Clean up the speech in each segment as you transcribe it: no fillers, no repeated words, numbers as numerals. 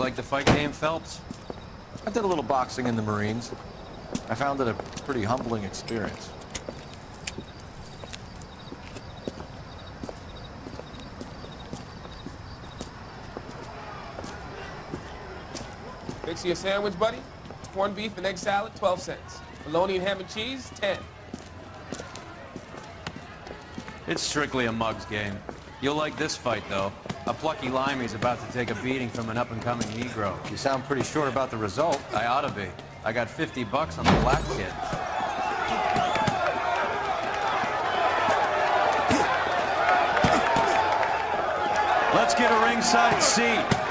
like the fight game, Phelps? I did a little boxing in the Marines. I found it a pretty humbling experience. Fix you a sandwich, buddy? Corned beef and egg salad, 12 cents. Bologna and ham and cheese, 10. It's strictly a mug's game. You'll like this fight, though. A plucky limey's about to take a beating from an up-and-coming Negro. You sound pretty sure about the result. I ought to be. I got $50 on the black kid. Let's get a ringside seat.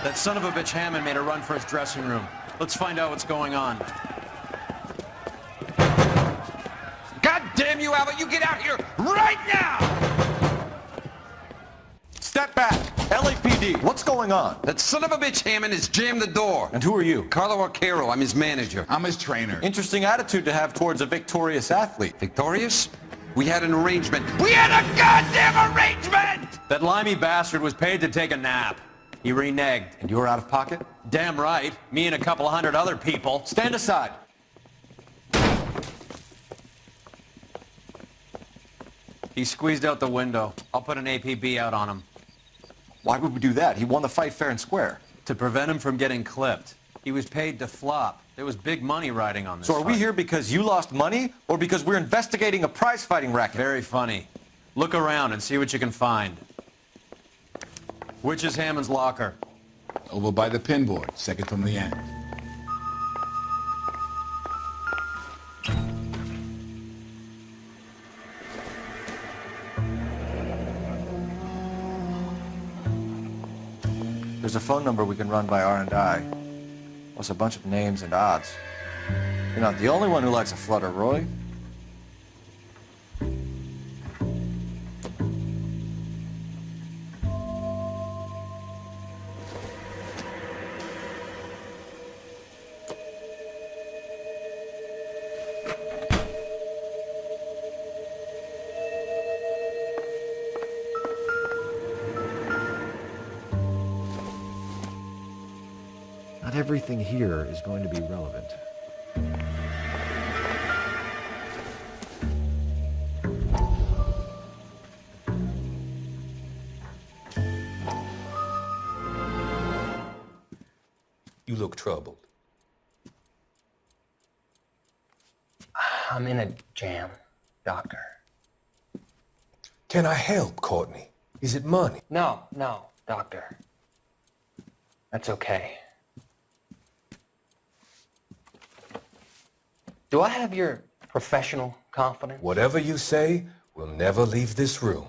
That son of a bitch Hammond made a run for his dressing room. Let's find out what's going on. God damn you, Albert! You get out here right now! Step back! LAPD, what's going on? That son of a bitch Hammond has jammed the door. And who are you? Carlo Arcaro, I'm his manager. I'm his trainer. Interesting attitude to have towards a victorious athlete. Victorious? We had an arrangement. We had a goddamn arrangement! That limey bastard was paid to take a nap. He reneged. And you were out of pocket? Damn right. Me and a couple of hundred other people. Stand aside. He squeezed out the window. I'll put an APB out on him. Why would we do that? He won the fight fair and square. To prevent him from getting clipped. He was paid to flop. There was big money riding on this So are we fight. here because you lost money, or because we're investigating a prize-fighting racket? Very funny. Look around and see what you can find. Which is Hammond's locker? Over by the pinboard, second from the end. There's a phone number we can run by R&I, plus a bunch of names and odds. You're not the only one who likes a flutter, Roy. Not everything here is going to be relevant. You look troubled. I'm in a jam, Doctor. Can I help, Courtney? Is it money? No, Doctor. That's okay. Do I have your professional confidence? Whatever you say, we'll never leave this room.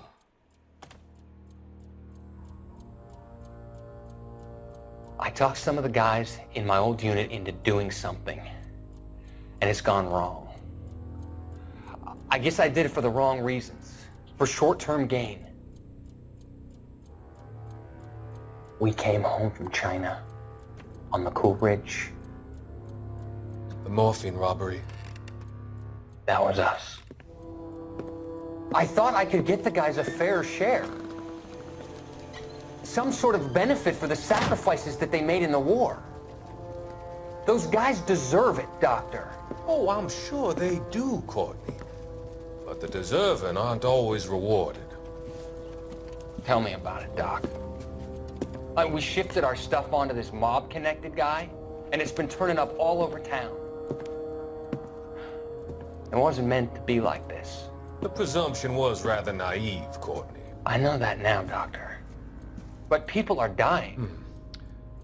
I talked some of the guys in my old unit into doing something, and it's gone wrong. I guess I did it for the wrong reasons, for short-term gain. We came home from China on the Cool Ridge. The morphine robbery. That was us. I thought I could get the guys a fair share. Some sort of benefit for the sacrifices that they made in the war. Those guys deserve it, Doctor. Oh, I'm sure they do, Courtney. But the deserving aren't always rewarded. Tell me about it, Doc. We shifted our stuff onto this mob-connected guy, and it's been turning up all over town. It wasn't meant to be like this. The presumption was rather naive, Courtney. I know that now, Doctor. But people are dying.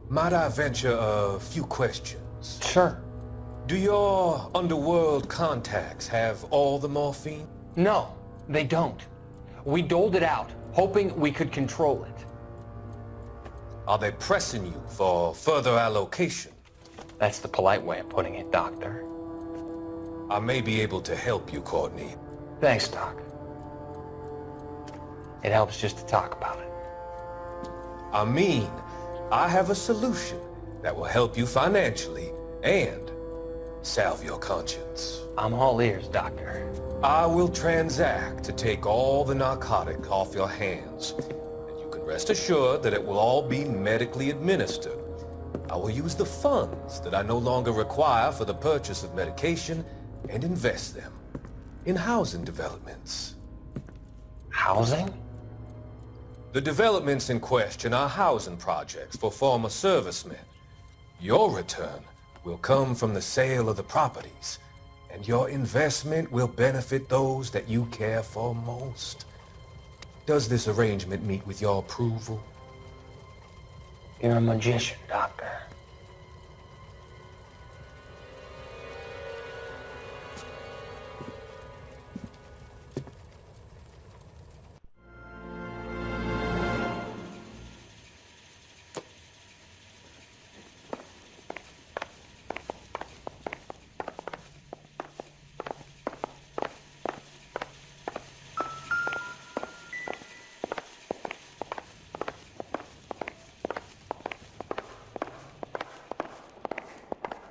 Might I venture a few questions? Sure. Do your underworld contacts have all the morphine? No, they don't. We doled it out, hoping we could control it. Are they pressing you for further allocation? That's the polite way of putting it, Doctor. I may be able to help you, Courtney. Thanks, Doc. It helps just to talk about it. I mean, I have a solution that will help you financially and salve your conscience. I'm all ears, Doctor. I will transact to take all the narcotic off your hands. And you can rest assured that it will all be medically administered. I will use the funds that I no longer require for the purchase of medication and invest them in housing developments. Housing? The developments in question are housing projects for former servicemen. Your return will come from the sale of the properties, and your investment will benefit those that you care for most. Does this arrangement meet with your approval? You're a magician, Doctor.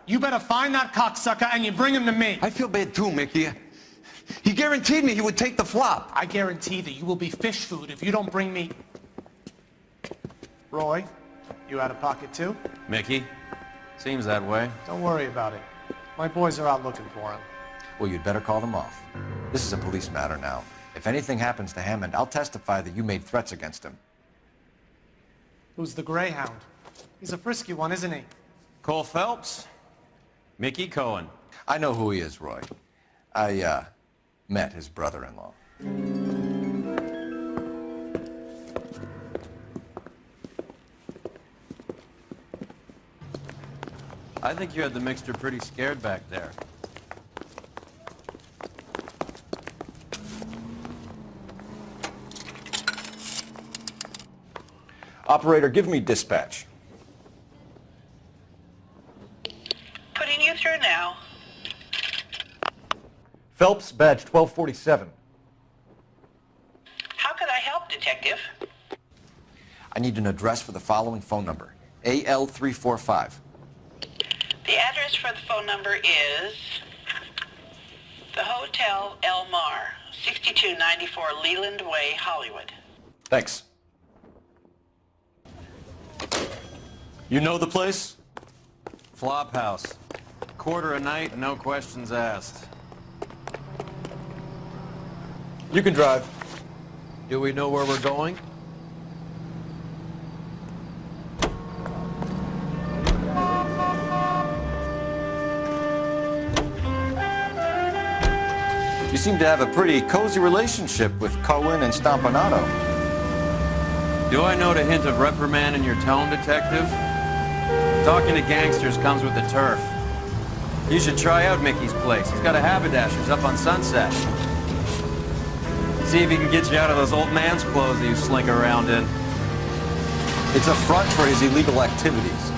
You better find that cocksucker and you bring him to me. I feel bad too, Mickey. He guaranteed me he would take the flop. I guarantee that you will be fish food if you don't bring me... Roy, you out of pocket too? Mickey? Seems that way. Don't worry about it. My boys are out looking for him. Well, you'd better call them off. This is a police matter now. If anything happens to Hammond, I'll testify that you made threats against him. Who's the Greyhound? He's a frisky one, isn't he? Cole Phelps? Mickey Cohen. I know who he is, Roy. I, met his brother-in-law. I think you had the mixture pretty scared back there. Operator, give me dispatch. Putting you through now. Phelps, badge 1247. How could I help, Detective? I need an address for the following phone number. AL345. The address for the phone number is the Hotel L.A Noire, 6294 Leland Way, Hollywood. Thanks. You know the place? Flop house. Quarter a night, no questions asked. You can drive. Do we know where we're going? You seem to have a pretty cozy relationship with Cohen and Stompanato. Do I note a hint of reprimand in your tone, Detective? Talking to gangsters comes with the turf. You should try out Mickey's place. He's got a haberdasher's up on Sunset. See if he can get you out of those old man's clothes that you slink around in. It's a front for his illegal activities.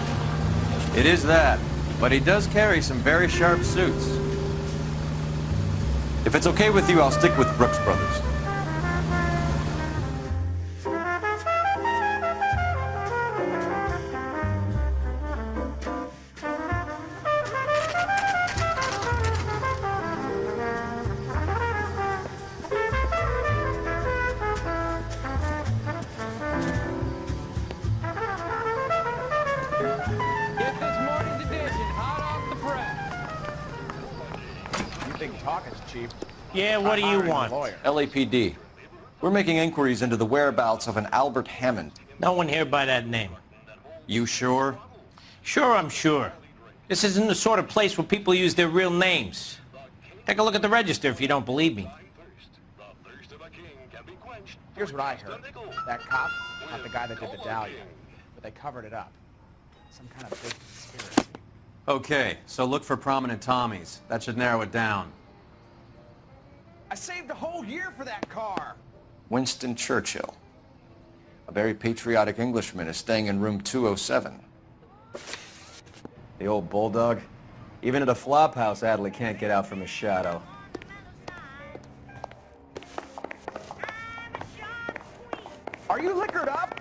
It is that, but he does carry some very sharp suits. If it's okay with you, I'll stick with Brooks Brothers. Get this morning's edition hot off the press. You think talking's cheap? Yeah, what do you want? LAPD. We're making inquiries into the whereabouts of an Albert Hammond. No one here by that name. You sure? Sure, I'm sure. This isn't the sort of place where people use their real names. Take a look at the register if you don't believe me. Here's what I heard. That cop, not the guy that did the dahlia, but they covered it up. Some kind of big conspiracy. Okay, so look for prominent Tommies. That should narrow it down. I saved a whole year for that car. Winston Churchill. A very patriotic Englishman is staying in room 207. The old bulldog. Even at a flop house, Adley can't get out from his shadow. Are you liquored up?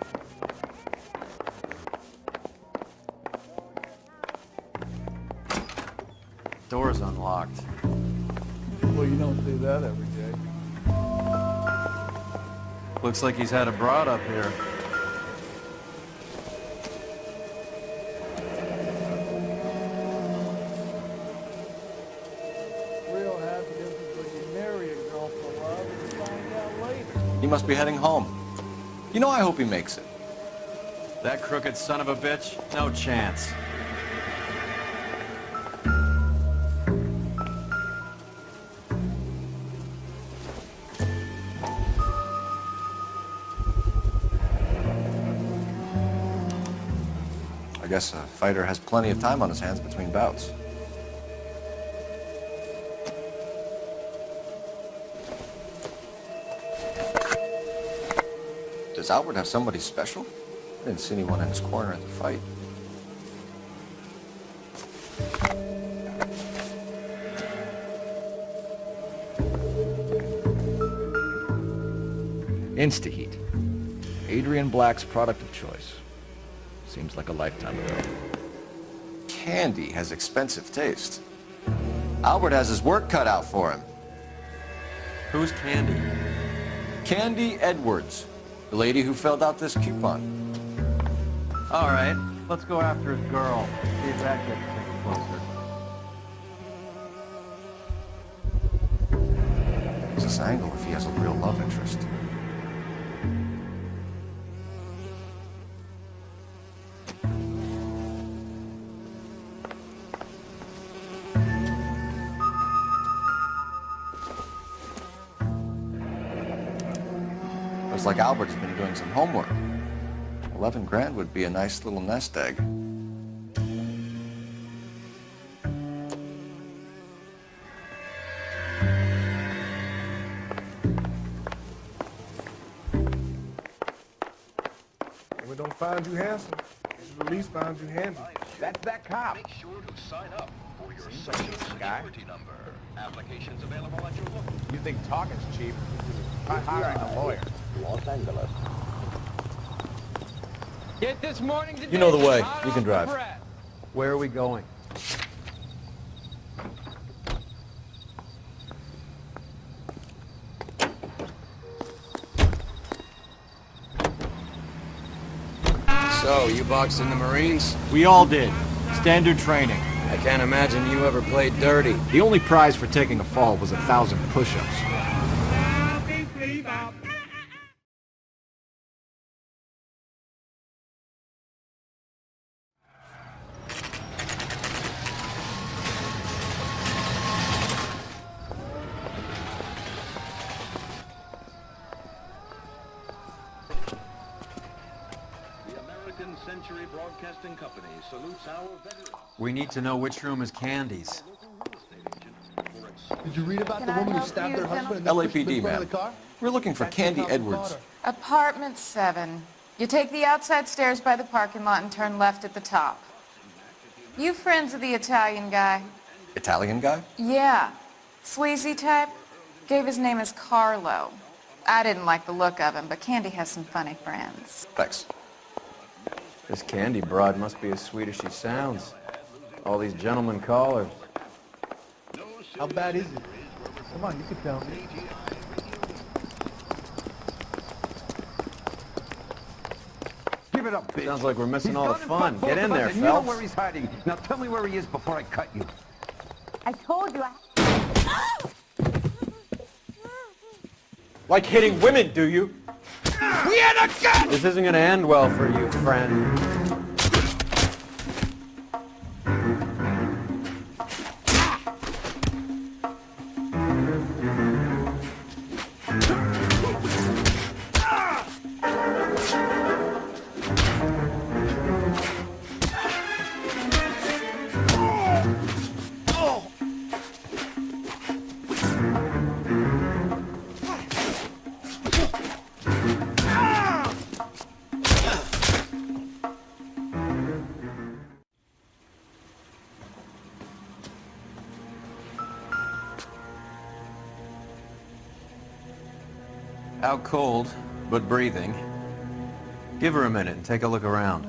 Door's unlocked. Well, you don't do that every day. Looks like he's had a broad up here. Real happiness is when you marry a girl for love and you find out later. He must be heading home. You know, I hope he makes it. That crooked son of a bitch? No chance. I guess a fighter has plenty of time on his hands between bouts. Does Albert have somebody special? I didn't see anyone in his corner at the fight. Instaheat. Adrian Black's product of choice. Seems like a lifetime ago. Candy has expensive taste. Albert has his work cut out for him. Who's Candy? Candy Edwards, the lady who filled out this coupon. All right, let's go after his girl. See if that gets things closer. What's this angle if he has a real love interest? Looks like Albert's been doing some homework. 11 grand would be a nice little nest egg. If we don't find you handsome, we should at least find you handy. That's that cop. Make sure to sign up for your social security number. Applications available at your local. You think talking's cheap? Try hiring a lawyer. Los Angeles. Get this morning to You know the way. hot You can off the drive. press. Where are we going? So, you boxed in the Marines? We all did. Standard training. I can't imagine you ever played dirty. The only prize for taking a fall was 1,000 push-ups. Century Broadcasting Company salutes our veterans. We need to know which room is Candy's. Did you read about the woman who stabbed her husband in the LAPD, front of ma'am. the car? We're looking for Candy Edwards. Apartment 7. You take the outside stairs by the parking lot and turn left at the top. You friends of the Italian guy? Italian guy? Yeah. Sleazy type? Gave his name as Carlo. I didn't like the look of him, but Candy has some funny friends. Thanks. This Candy broad must be as sweet as she sounds. All these gentlemen callers. How bad is it? Come on, you can tell me. Give it up, bitch. Sounds like we're missing He's all the done it fun. for both Get in of us, there, and you know Phelps. where he's hiding. Now tell me where he is before I cut you. I told you Like hitting women, do you? We had a gun! This isn't gonna end well for you, friend. Out cold, but breathing. Give her a minute and take a look around.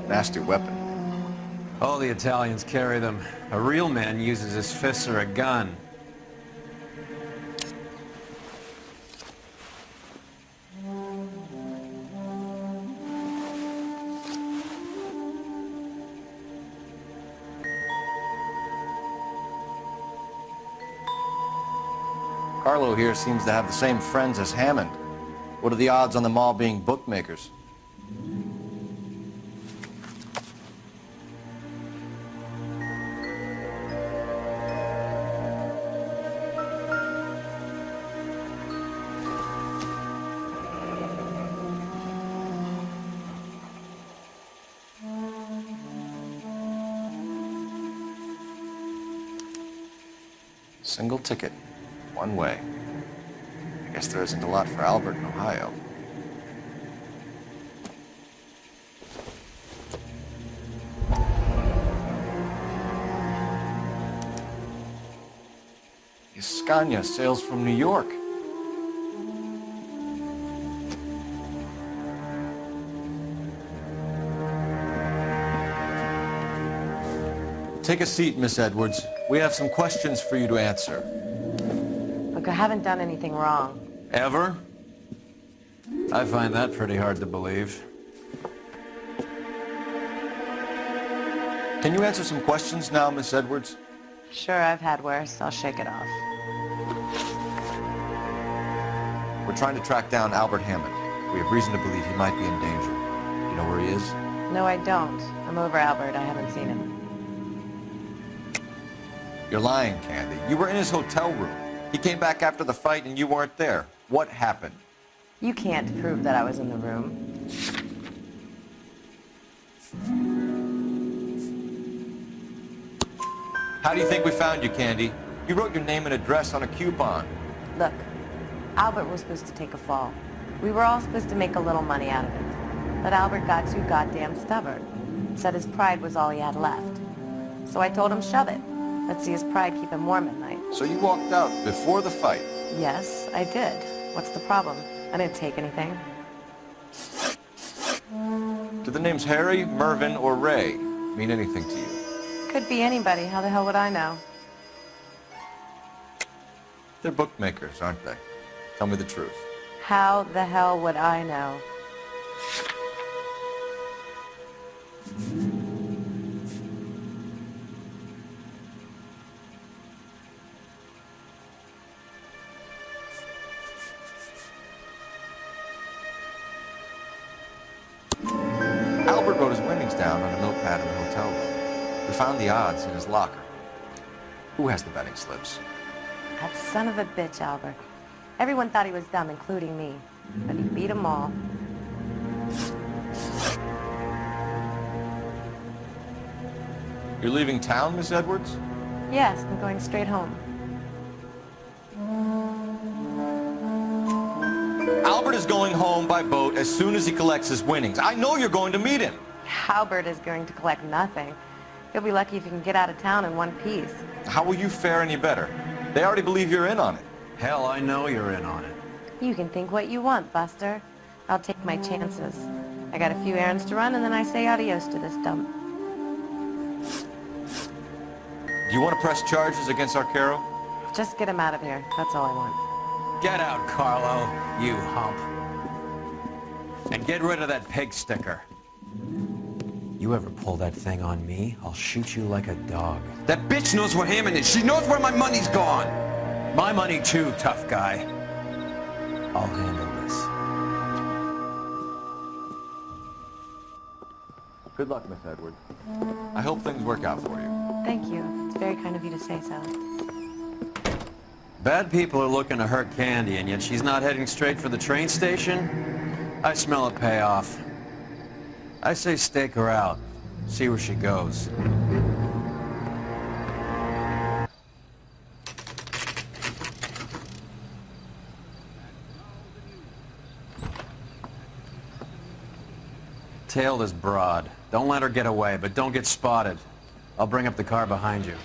Nasty weapon. All the Italians carry them. A real man uses his fists or a gun. Carlo here seems to have the same friends as Hammond. What are the odds on them all being bookmakers? Single ticket, one way. I guess there isn't a lot for Albert in Ohio. Scania sails from New York. Take a seat, Miss Edwards. We have some questions for you to answer. Look, I haven't done anything wrong. Ever? I find that pretty hard to believe. Can you answer some questions now, Miss Edwards? Sure, I've had worse. I'll shake it off. We're trying to track down Albert Hammond. We have reason to believe he might be in danger. Do you know where he is? No, I don't. I'm over Albert. I haven't seen him. You're lying, Candy. You were in his hotel room. He came back after the fight and you weren't there. What happened? You can't prove that I was in the room. How do you think we found you, Candy? You wrote your name and address on a coupon. Look, Albert was supposed to take a fall. We were all supposed to make a little money out of it. But Albert got too goddamn stubborn. Said his pride was all he had left. So I told him, shove it. Let's see his pride keep him warm at night. So you walked out before the fight? Yes, I did. What's the problem? I didn't take anything. Do the names Harry, Mervyn, or Ray mean anything to you? Could be anybody. How the hell would I know? They're bookmakers, aren't they? Tell me the truth. How the hell would I know? Albert wrote his winnings down on a notepad in the hotel room. We found the odds in his locker. Who has the betting slips? That son of a bitch, Albert. Everyone thought he was dumb, including me. But he beat them all. You're leaving town, Miss Edwards? Yes, I'm going straight home. Albert is going home by boat as soon as he collects his winnings. I know you're going to meet him. Albert is going to collect nothing. He'll be lucky if he can get out of town in one piece. How will you fare any better? They already believe you're in on it. Hell, I know you're in on it. You can think what you want, Buster. I'll take my chances. I got a few errands to run, and then I say adios to this dump. Do you want to press charges against Arcaro? Just get him out of here. That's all I want. Get out, Carlo, you hump. And get rid of that pig sticker. You ever pull that thing on me, I'll shoot you like a dog. That bitch knows where Hammond is. She knows where my money's gone. My money too, tough guy. I'll handle this. Good luck, Miss Edwards. I hope things work out for you. Thank you. It's very kind of you to say so. Bad people are looking to hurt Candy, and yet she's not heading straight for the train station? I smell a payoff. I say stake her out. See where she goes. Tail this broad. Don't let her get away, but don't get spotted. I'll bring up the car behind you.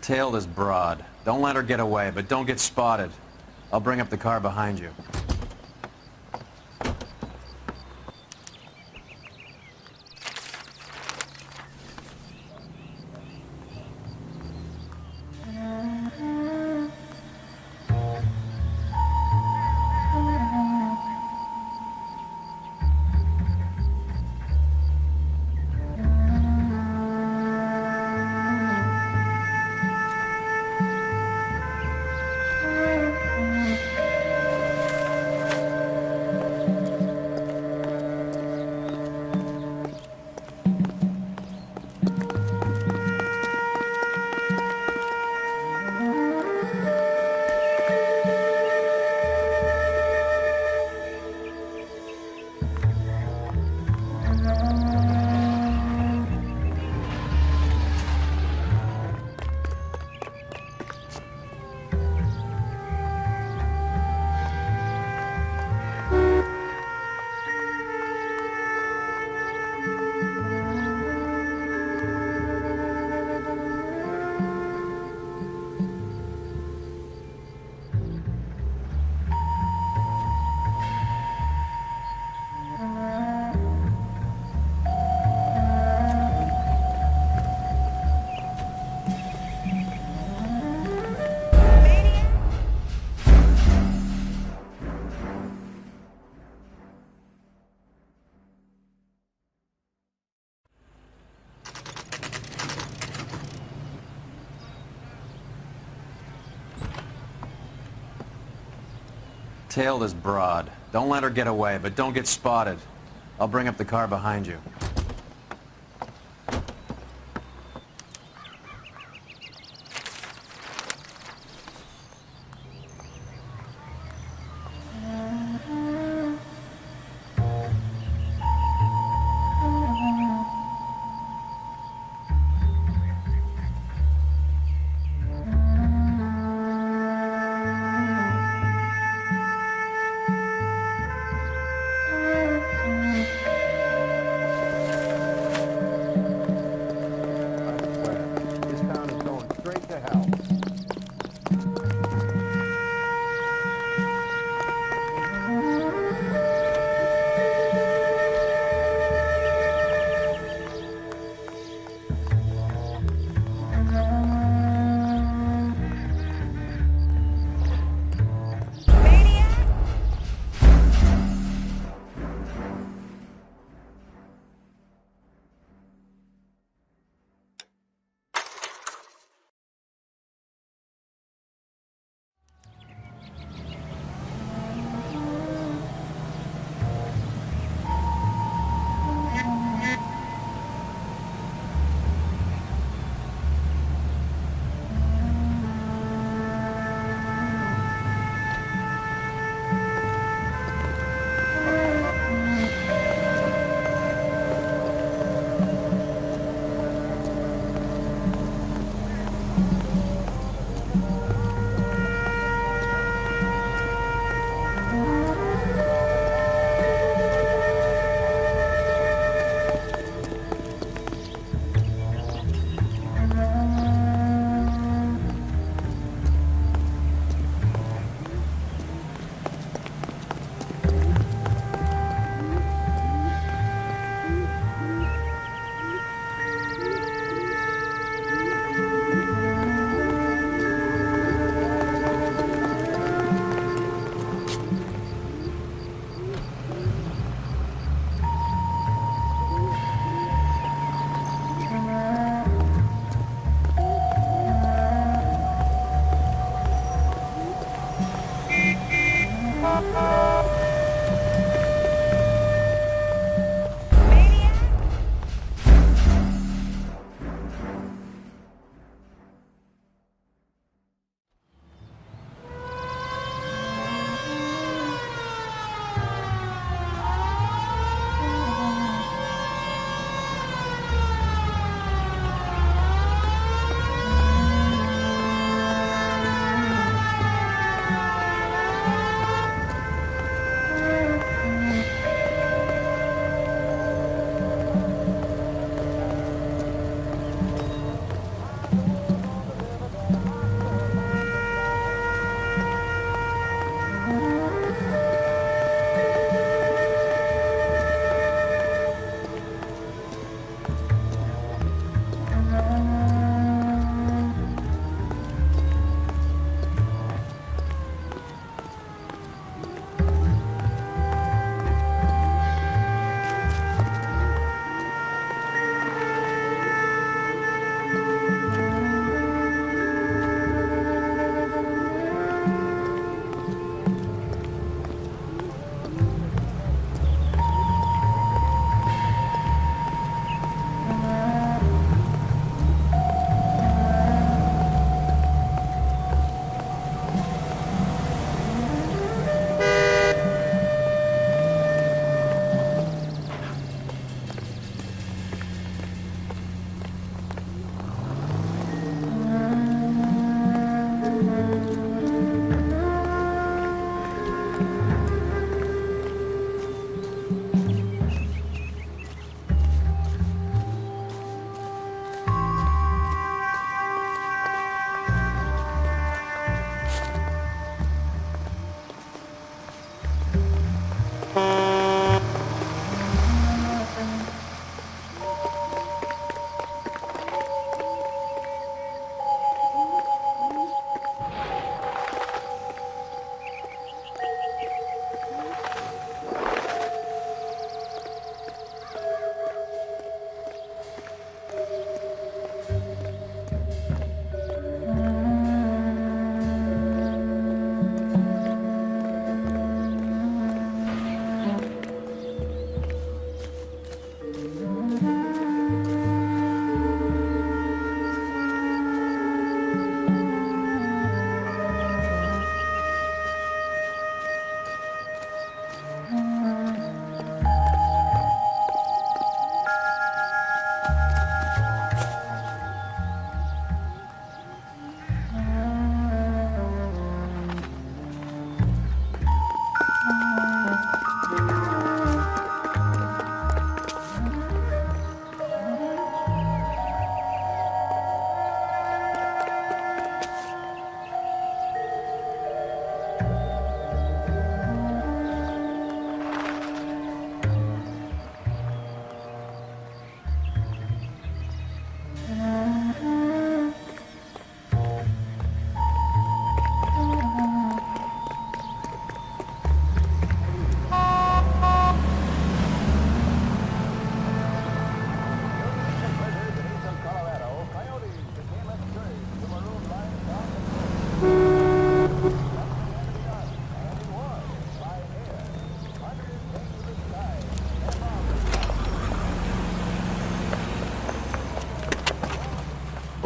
Tail this broad. Don't let her get away, but don't get spotted. I'll bring up the car behind you. Tail this broad. Don't let her get away, but don't get spotted. I'll bring up the car behind you.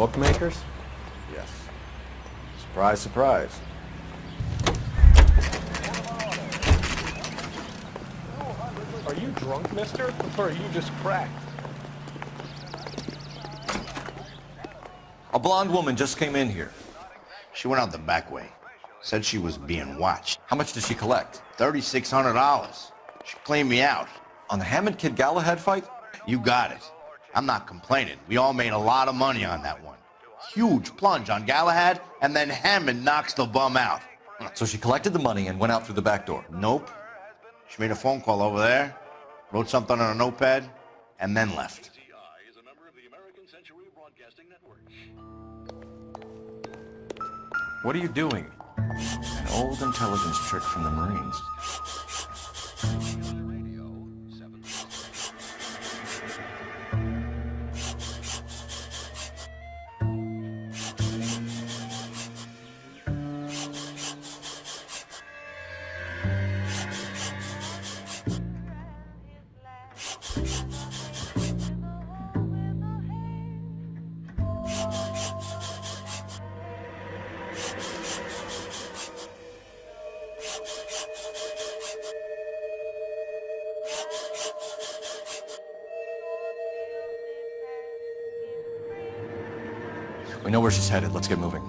Bookmakers? Yes. Surprise, surprise. Are you drunk, mister? Or are you just cracked? A blonde woman just came in here. She went out the back way. Said she was being watched. How much did she collect? $3,600. She cleaned me out. On the Hammond Kid Galahad fight? You got it. I'm not complaining. We all made a lot of money on that one. Huge plunge on Galahad, and then Hammond knocks the bum out. So she collected the money and went out through the back door? Nope. She made a phone call over there, wrote something on a notepad, and then left. What are you doing? An old intelligence trick from the Marines. We know where she's headed. Let's get moving.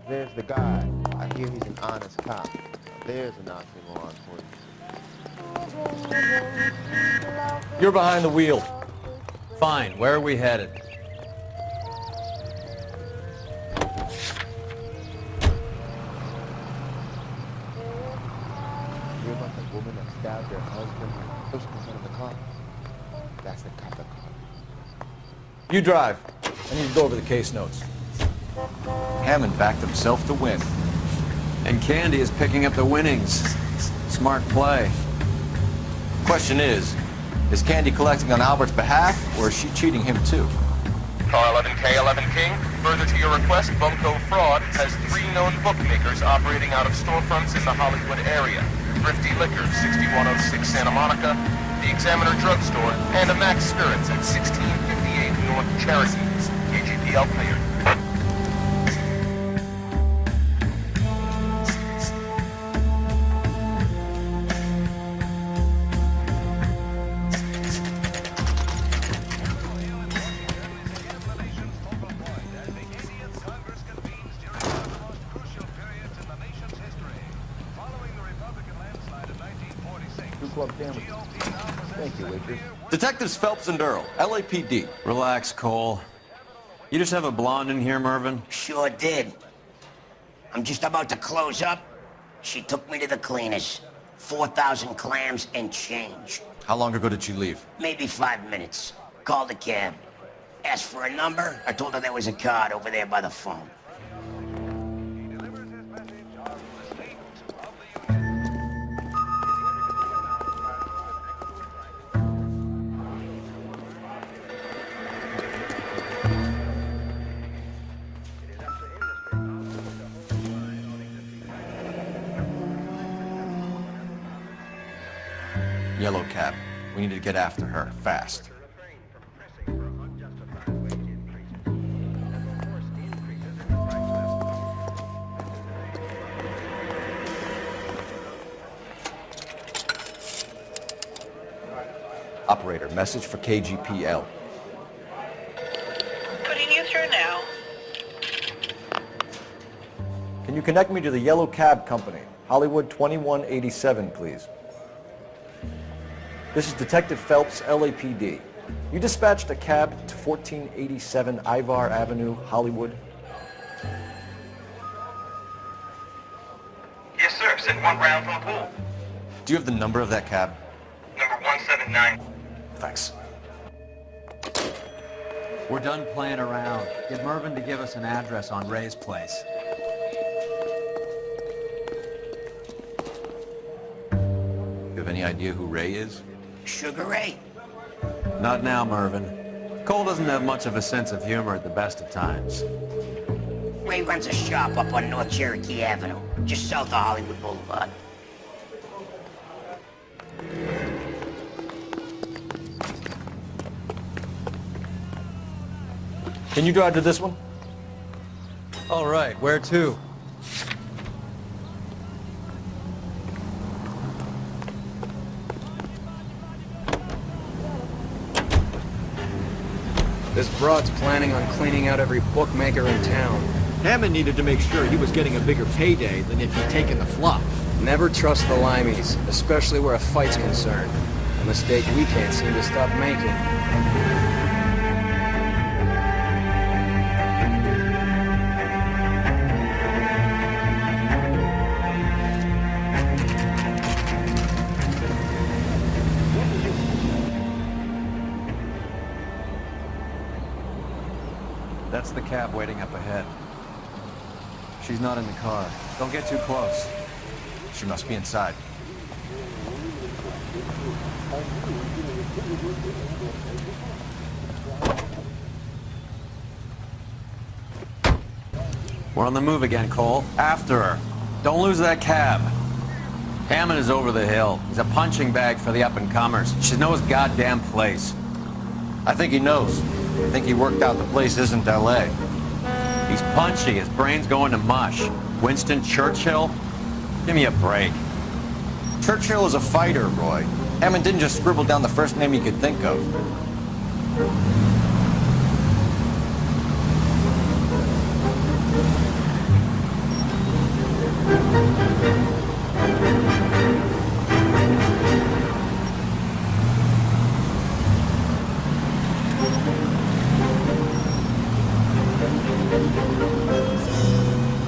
There's the guy. I hear he's an honest cop. Now there's an oxymoron for you. You're behind the wheel. Fine. Where are we headed? Hear about the woman that stabbed her husband and pushed him out of the car? That's the cop that caught her. You drive. I need to go over the case notes. Hammond backed himself to win. And Candy is picking up the winnings. Smart play. Question is Candy collecting on Albert's behalf, or is she cheating him too? Car 11K, 11 King. Further to your request, Bunko Fraud has 3 known bookmakers operating out of storefronts in the Hollywood area. Thrifty Liquor, 6106 Santa Monica, the Examiner Drugstore, and a Max Spirits at 1658 North Cherokee. KGPL cleared. Thank you, waitress. Detectives Phelps and Earl, LAPD. Relax, Cole. You just have a blonde in here, Mervyn? Sure did. I'm just about to close up. She took me to the cleaners. 4,000 clams and change. How long ago did she leave? Maybe 5 minutes. Called a cab. Asked for a number. I told her there was a card over there by the phone. Yellow cab. We need to get after her, fast. Operator, message for KGPL. Putting you through now. Can you connect me to the Yellow Cab Company, Hollywood 2187, please? This is Detective Phelps, LAPD. You dispatched a cab to 1487 Ivar Avenue, Hollywood. Yes, sir. Send one round from the pool. Do you have the number of that cab? Number 179. Thanks. We're done playing around. Get Mervyn to give us an address on Ray's place. You have any idea who Ray is? Sugar Ray? Not now, Mervyn. Cole doesn't have much of a sense of humor at the best of times. Ray runs a shop up on North Cherokee Avenue, just south of Hollywood Boulevard. Can you drive to this one? All right, where to? This broad's planning on cleaning out every bookmaker in town. Hammond needed to make sure he was getting a bigger payday than if he'd taken the flop. Never trust the limeys, especially where a fight's concerned. A mistake we can't seem to stop making. That's the cab waiting up ahead. She's not in the car. Don't get too close. She must be inside. We're on the move again, Cole. After her. Don't lose that cab. Hammond is over the hill. He's a punching bag for the up-and-comers. She knows goddamn place. I think he knows. I think he worked out the place isn't L.A. He's punchy. His brain's going to mush. Winston Churchill? Give me a break. Churchill is a fighter, Roy. Hammond didn't just scribble down the first name he could think of.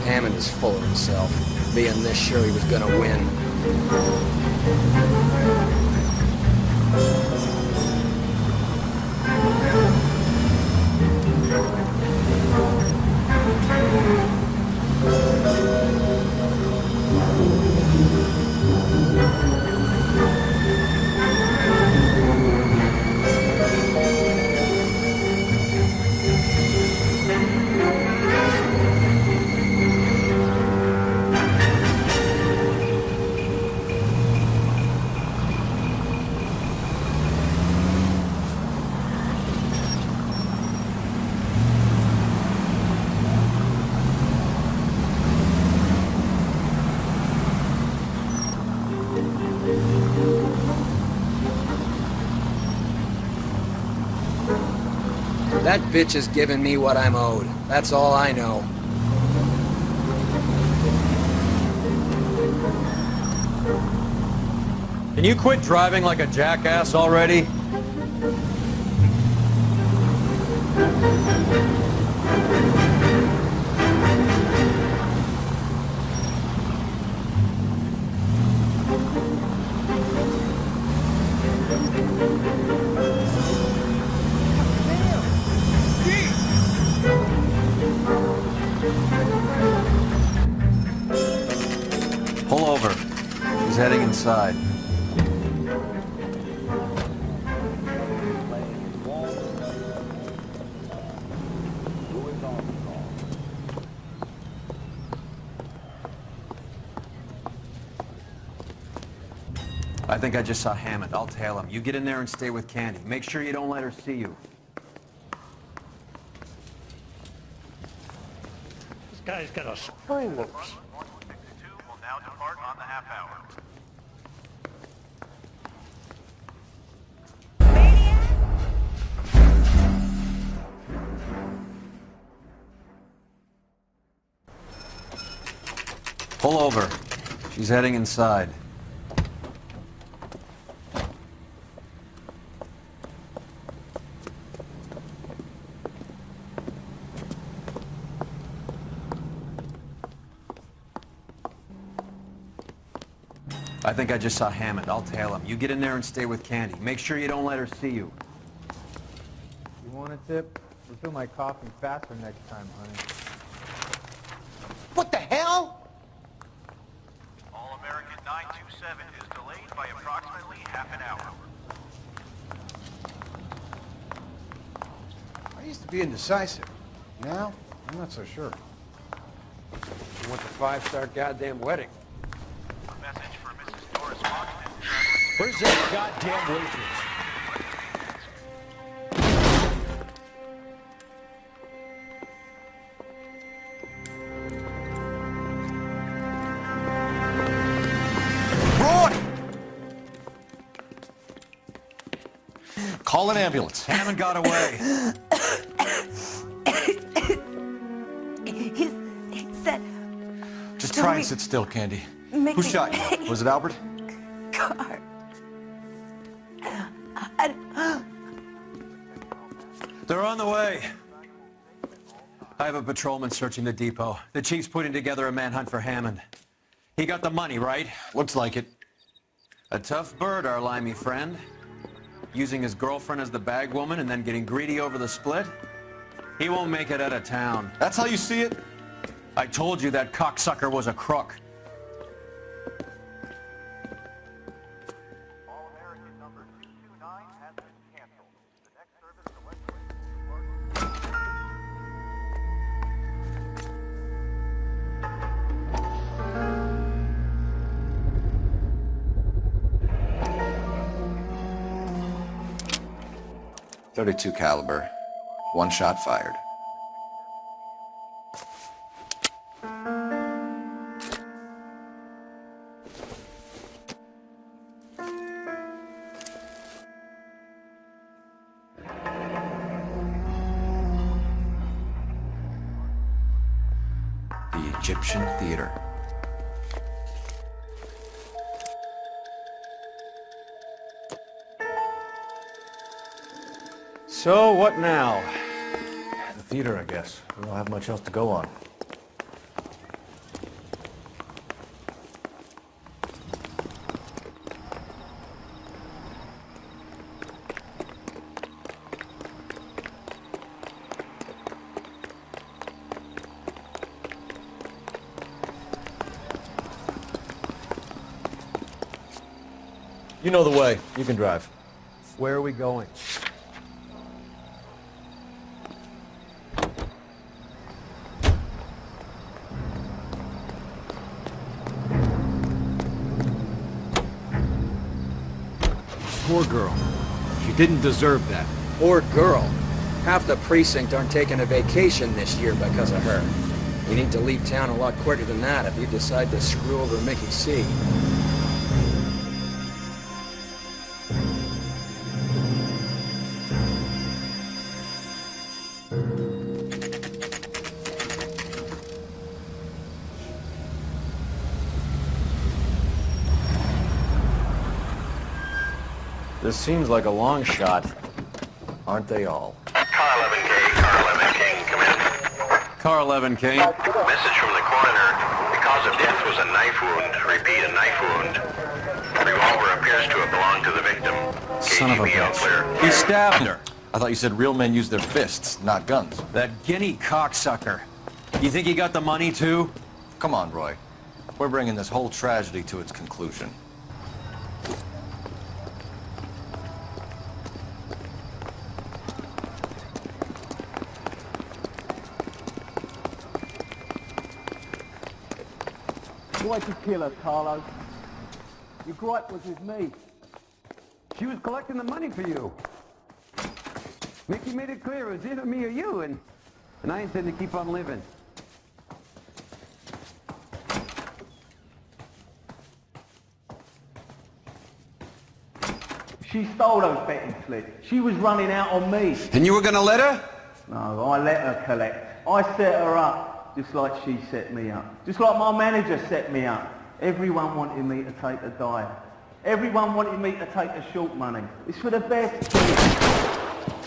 Hammond is full of himself, being this sure he was gonna win. That bitch is giving me what I'm owed. That's all I know. Can you quit driving like a jackass already? Pull over. He's heading inside. I think I just saw Hammond. I'll tail him. You get in there and stay with Candy. Make sure you don't let her see you. This guy's got a spring loose. will now depart on the half hour. Pull over. She's heading inside. I think I just saw Hammond. I'll tail him. You get in there and stay with Candy. Make sure you don't let her see you. You want a tip? Refill my coffee faster next time, honey. What the hell? All American 927 is delayed by approximately half an hour. I used to be indecisive. Now, I'm not so sure. You want the five-star goddamn wedding? A message for Mrs. Doris Foxton. Where's that goddamn waitress? Call an ambulance. Hammond got away. He said... Just try and sit still, Candy. Mickey. Who shot you? Was it Albert? Car. They're on the way. I have a patrolman searching the depot. The chief's putting together a manhunt for Hammond. He got the money, right? Looks like it. A tough bird, our limey friend. Using his girlfriend as the bag woman and then getting greedy over the split. He won't make it out of town. That's how you see it? I told you that cocksucker was a crook. .32 caliber. One shot fired. The Egyptian Theater. So, what now? The theater, I guess. We don't have much else to go on. You know the way. You can drive. Where are we going? Poor girl. She didn't deserve that. Poor girl. Half the precinct aren't taking a vacation this year because of her. You need to leave town a lot quicker than that if you decide to screw over Mickey C. This seems like a long shot. Aren't they all? Car 11K, Car 11 King, come in. Car 11 King. Message from the coroner. The cause of death was a knife wound. Repeat, a knife wound. The revolver appears to have belonged to the victim. Son of a KGB all bitch. clear. He stabbed her. I thought you said real men use their fists, not guns. That guinea cocksucker. You think he got the money too? Come on, Roy. We're bringing this whole tragedy to its conclusion. Why'd you kill her, Carlo? Your gripe was with me. She was collecting the money for you. Mickey made it clear it was either me or you, and I intend to keep on living. She stole those betting slips. She was running out on me. And you were gonna let her? No, I let her collect. I set her up, just like she set me up. Just like my manager set me up. Everyone wanted me to take the dive. Everyone wanted me to take the short money. It's for the best.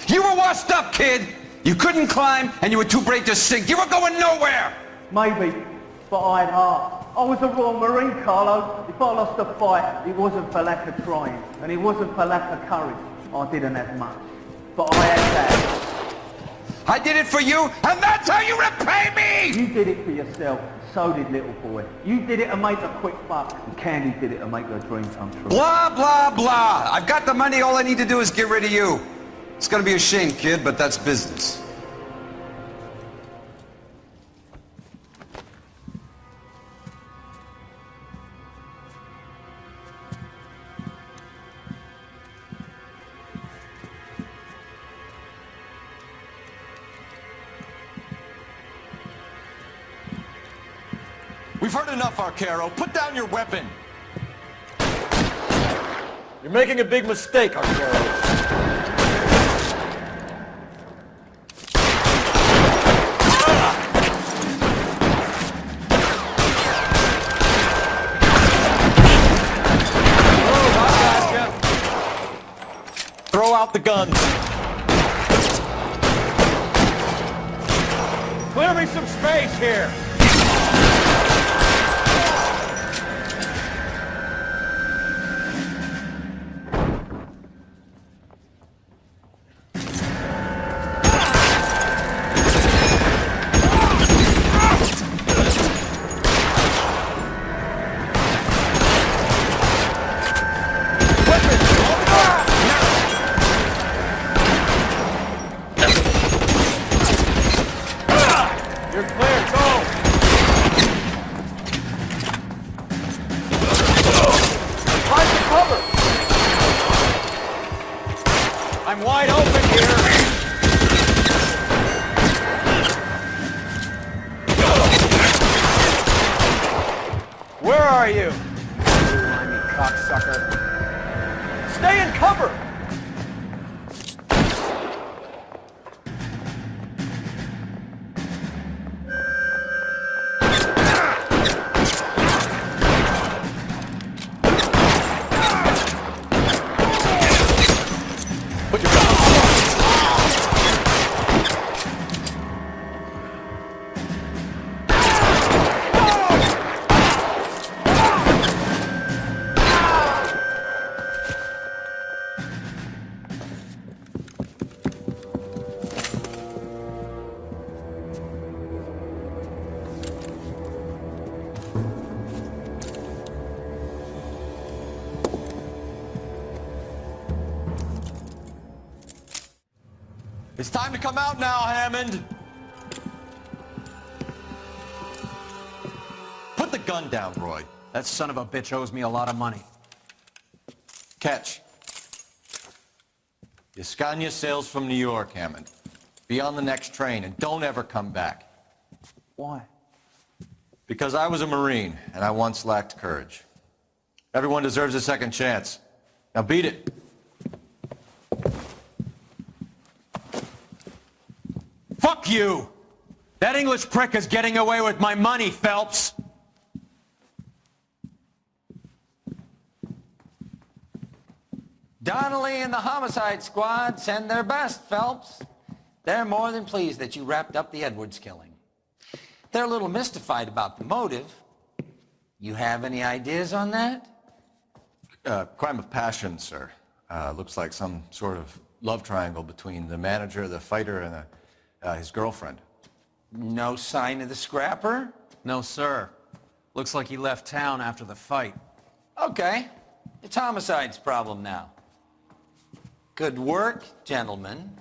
You were washed up, kid! You couldn't climb, and you were too brave to sink. You were going nowhere! Maybe, but I had heart. I was a Royal Marine, Carlo. If I lost a fight, it wasn't for lack of trying, and it wasn't for lack of courage. I didn't have much, but I had that. I did it for you, and that's how you repay me! You did it for yourself, so did little boy. You did it to make a quick buck, and Candy did it to make her dream come true. Blah, blah, blah. I've got the money, all I need to do is get rid of you. It's gonna be a shame, kid, but that's business. We've heard enough, Arcaro. Put down your weapon. You're making a big mistake, Arcaro. Throw out the guns. Clear me some space here. You're clear, go! Find the cover! I'm wide open here! Where are you? Blimey, cocksucker. Stay in cover! It's time to come out now, Hammond. Put the gun down, Roy. That son of a bitch owes me a lot of money. Catch. Yascania sails from New York, Hammond. Be on the next train and don't ever come back. Why? Because I was a Marine and I once lacked courage. Everyone deserves a second chance. Now beat it. Fuck you! That English prick is getting away with my money, Phelps! Donnelly and the homicide squad send their best, Phelps. They're more than pleased that you wrapped up the Edwards killing. They're a little mystified about the motive. You have any ideas on that? Crime of passion, sir. Looks like some sort of love triangle between the manager, the fighter, and his girlfriend. No sign of the scrapper? No, sir. Looks like he left town after the fight. Okay. It's homicide's problem now. Good work, gentlemen.